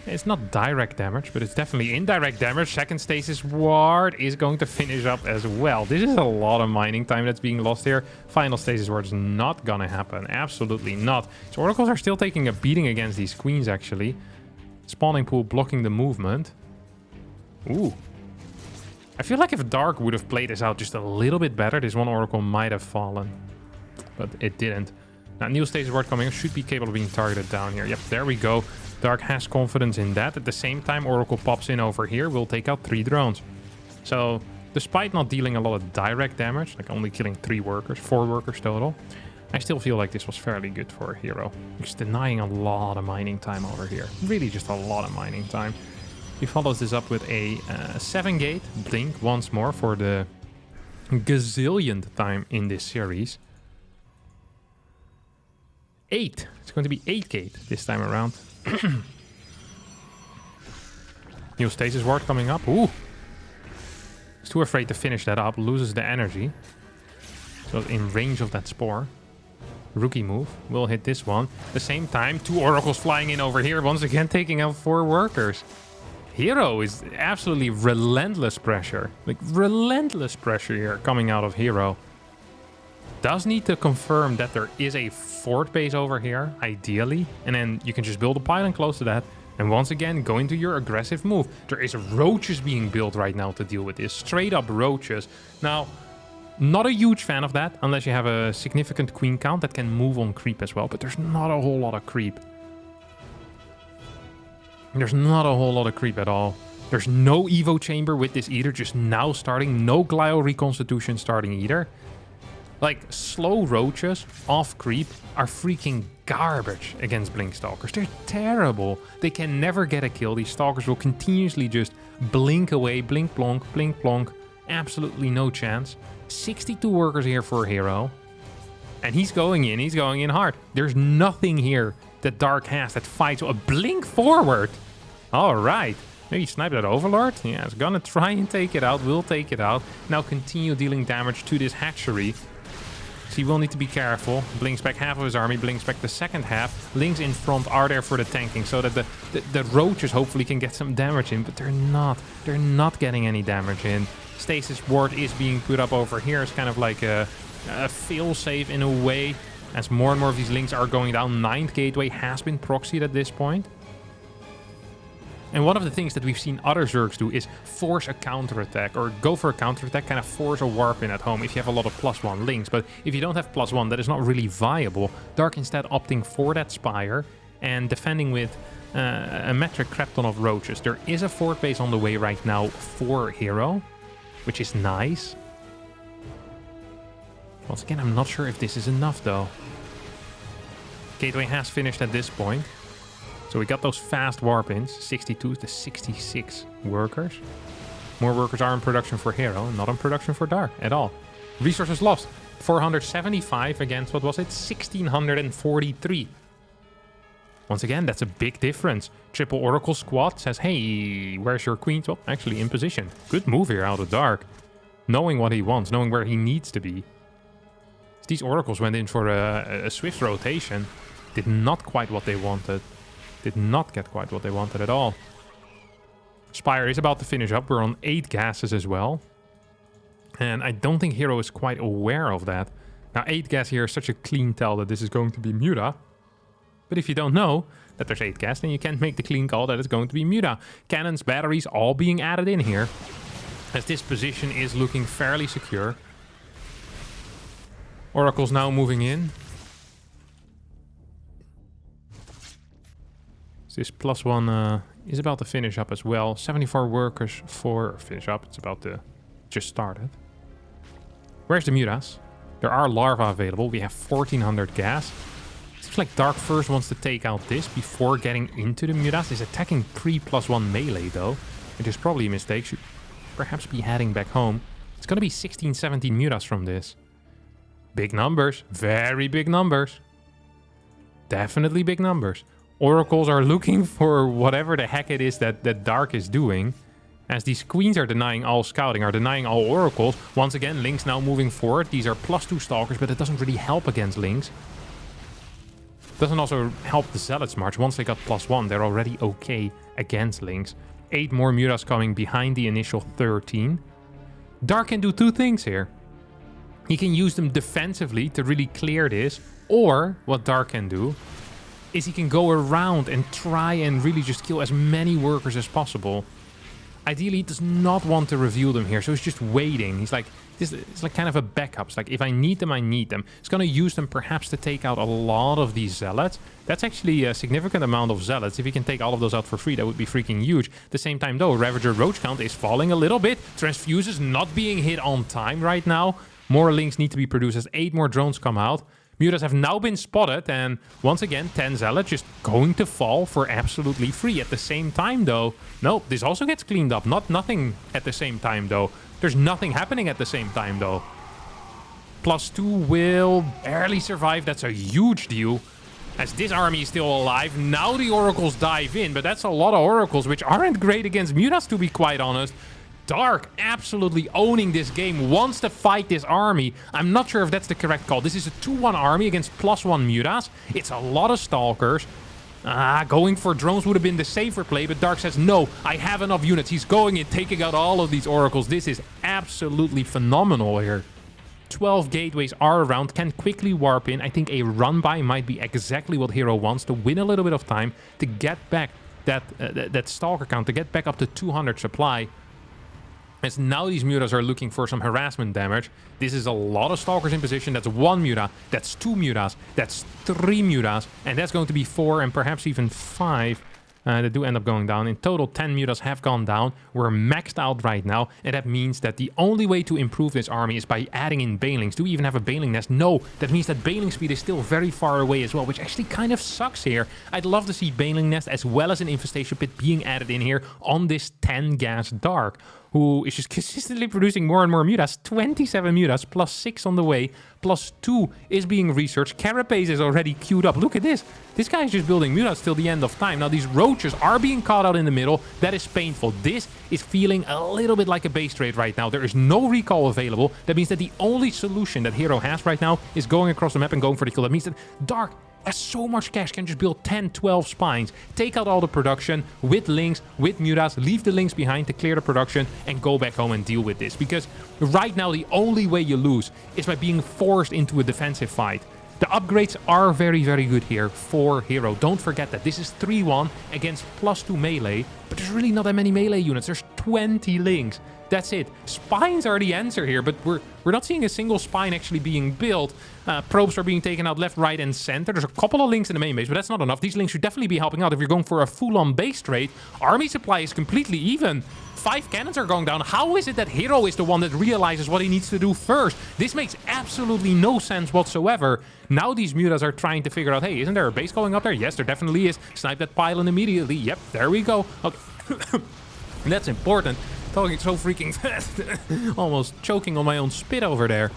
It's not direct damage, but it's definitely indirect damage. Second stasis ward is going to finish up as well. This is a lot of mining time that's being lost here. Final stasis ward is not gonna happen. Absolutely not. So oracles are still taking a beating against these queens, actually. Spawning pool blocking the movement. Ooh. I feel like if Dark would have played this out just a little bit better, this one oracle might have fallen. But it didn't. Now, new stasis ward coming should be capable of being targeted down here. Yep, there we go. Dark has confidence in that. At the same time, Oracle pops in over here. We'll take out 3 drones. So, despite not dealing a lot of direct damage, like only killing 4 workers total, I still feel like this was fairly good for herO. Just denying a lot of mining time over here. Really just a lot of mining time. He follows this up with a 7-gate blink once more for the gazillionth time in this series. 8. It's going to be 8-gate this time around. New stasis ward coming up. Ooh. He's too afraid to finish that up. Loses the energy. So in range of that spore. Rookie move. Will hit this one. At the same time, 2 oracles flying in over here. Once again taking out 4 workers. herO is absolutely relentless pressure. Like relentless pressure here coming out of herO. Does need to confirm that there is a fort base over here, ideally. And then you can just build a pylon close to that. And once again, go into your aggressive move. There is roaches being built right now to deal with this. Straight up roaches. Now, not a huge fan of that, unless you have a significant queen count that can move on creep as well. But there's not a whole lot of creep. There's not a whole lot of creep at all. There's no Evo chamber with this either, just now starting. No Glio reconstitution starting either. Like, slow roaches off creep are freaking garbage against blink stalkers. They're terrible. They can never get a kill. These stalkers will continuously just blink away, blink plonk, blink plonk. Absolutely no chance. 62 workers here for herO. And he's going in hard. There's nothing here that Dark has that fights a blink forward. All right. Maybe snipe that Overlord. Yeah, it's gonna try and take it out. Will take it out. Now continue dealing damage to this hatchery. So he will need to be careful. Blinks back half of his army. Blinks back the second half. Links in front are there for the tanking. So that the roaches hopefully can get some damage in. But they're not. They're not getting any damage in. Stasis ward is being put up over here. It's kind of like a fail-safe in a way. As more and more of these links are going down. 9th gateway has been proxied at this point. And one of the things that we've seen other Zergs do is force a counterattack or go for a counterattack, kind of force a warp in at home if you have a lot of +1 links. But if you don't have +1, that is not really viable. Dark instead opting for that Spire and defending with a metric crap ton of roaches. There is a fort base on the way right now for herO, which is nice. Once again, I'm not sure if this is enough though. Gateway has finished at this point. So we got those fast warp-ins, 62 to 66 workers. More workers are in production for herO, not in production for Dark at all. Resources lost, 475 against, what was it, 1643. Once again, that's a big difference. Triple Oracle squad says, hey, where's your queen? Well, actually in position. Good move here out of Dark. Knowing what he wants, knowing where he needs to be. These Oracles went in for a swift rotation. Did not quite what they wanted. Did not get quite what they wanted at all. Spire is about to finish up. We're on 8 gases as well. And I don't think herO is quite aware of that. Now, 8 gas here is such a clean tell that this is going to be Muta. But if you don't know that there's 8 gas, then you can't make the clean call that it's going to be Muta. Cannons, batteries, all being added in here. As this position is looking fairly secure. Oracles now moving in. This +1 is about to finish up as well. 74 workers for finish up. It's about to just start it. Where's the Mutas? There are larvae available. We have 1400 gas. Seems like Dark first wants to take out this before getting into the Mutas. He's attacking 3+1 melee though, which is probably a mistake. Should perhaps be heading back home. It's gonna be 16, 17 Mutas from this. Big numbers. Very big numbers. Definitely big numbers. Oracles are looking for whatever the heck it is that Dark is doing. As these queens are denying all scouting, are denying all oracles. Once again, Lynx now moving forward. These are +2 stalkers, but it doesn't really help against Lynx. Doesn't also help the Zealots march. Once they got +1, they're already okay against Lynx. 8 more Mutas coming behind the initial 13. Dark can do 2 things here. He can use them defensively to really clear this. Or, what Dark can do, is he can go around and try and really just kill as many workers as possible. Ideally, he does not want to reveal them here, so he's just waiting. He's like, this is like kind of a backup. It's like, if I need them, I need them. He's going to use them perhaps to take out a lot of these Zealots. That's actually a significant amount of Zealots. If he can take all of those out for free, that would be freaking huge. At the same time, though, Ravager Roach count is falling a little bit. Transfuse is not being hit on time right now. More links need to be produced as 8 more drones come out. Mutas have now been spotted, and once again, 10 Zealots just going to fall for absolutely free. At the same time, though, no, this also gets cleaned up. Nothing at the same time, though. There's nothing happening at the same time, though. +2 will barely survive. That's a huge deal. As this army is still alive, now the Oracles dive in, but that's a lot of Oracles, which aren't great against Mutas, to be quite honest. Dark absolutely owning this game, wants to fight this army. I'm not sure if that's the correct call. This is a 2-1 army against +1 Mutas. It's a lot of stalkers. Going for drones would have been the safer play, but Dark says, no, I have enough units. He's going in, taking out all of these oracles. This is absolutely phenomenal here. 12 gateways are around, can quickly warp in. I think a run-by might be exactly what herO wants, to win a little bit of time, to get back that stalker count, to get back up to 200 supply. As now these Mutas are looking for some harassment damage. This is a lot of stalkers in position. That's 1 Muta, that's 2 Mutas, that's 3 Mutas, and that's going to be 4 and perhaps even 5 that do end up going down. In total, 10 Mutas have gone down. We're maxed out right now, and that means that the only way to improve this army is by adding in Banelings. Do we even have a Baneling nest? No, that means that Baneling speed is still very far away as well, which actually kind of sucks here. I'd love to see Baneling nest as well as an infestation pit being added in here on this 10 gas Dark, who is just consistently producing more and more Mutas. 27 Mutas, +6 on the way, +2 is being researched. Carapace is already queued up. Look at this. This guy is just building Mutas till the end of time. Now, these roaches are being caught out in the middle. That is painful. This is feeling a little bit like a base trade right now. There is no recall available. That means that the only solution that herO has right now is going across the map and going for the kill. That means that Dark has so much cash, can just build 10, 12 spines, take out all the production with Lynx, with Mutas, leave the Lynx behind to clear the production, and go back home and deal with this. Because right now, the only way you lose is by being forced into a defensive fight. The upgrades are very, very good here for herO. Don't forget that this is 3-1 against +2 melee, but there's really not that many melee units. There's 20 Lynx. That's it. Spines are the answer here, but we're not seeing a single spine actually being built. Probes are being taken out left, right, and center. There's a couple of links in the main base, but that's not enough. These links should definitely be helping out if you're going for a full-on base trade. Army supply is completely even. 5 cannons are going down. How is it that herO is the one that realizes what he needs to do first? This makes absolutely no sense whatsoever. Now these mutas are trying to figure out, hey, isn't there a base going up there? Yes, there definitely is. Snipe that pylon immediately. Yep, there we go. Okay. That's important. Talking so freaking fast. Almost choking on my own spit over there.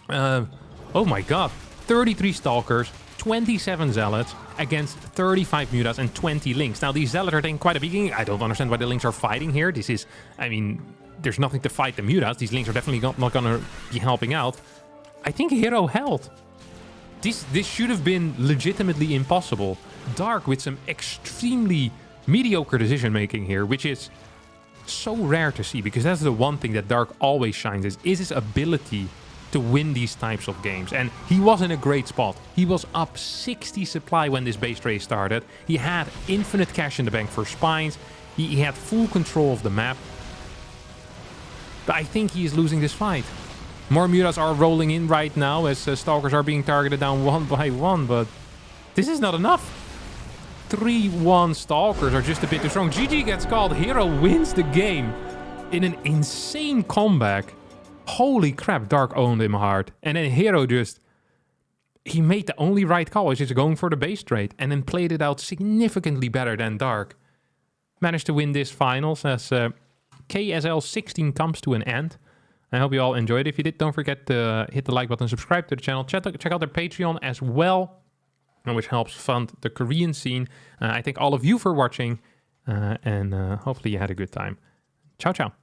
Oh my god. 33 Stalkers, 27 Zealots against 35 mutas and 20 Links. Now, these Zealots are taking quite a beating. I don't understand why the Links are fighting here. This is, I mean, there's nothing to fight the mutas. These Links are definitely not going to be helping out. I think herO held. This should have been legitimately impossible. Dark with some extremely mediocre decision making here, which is so rare to see, because that's the one thing that Dark always shines is his ability to win these types of games. And he was in a great spot. He was up 60 supply when this base trade started. He had infinite cash in the bank for spines. He had full control of the map. But I think he is losing this fight. More mutas are rolling in right now as Stalkers are being targeted down one by one, but this is not enough. 3-1 Stalkers are just a bit too strong. GG gets called. herO wins the game in an insane comeback. Holy crap, Dark owned him hard. And then herO he made the only right call, which is going for the base trade, and then played it out significantly better than Dark. Managed to win this finals as KSL 16 comes to an end. I hope you all enjoyed. If you did, don't forget to hit the like button, subscribe to the channel, check out their Patreon as well, which helps fund the Korean scene. I thank all of you for watching, and hopefully you had a good time. Ciao, ciao.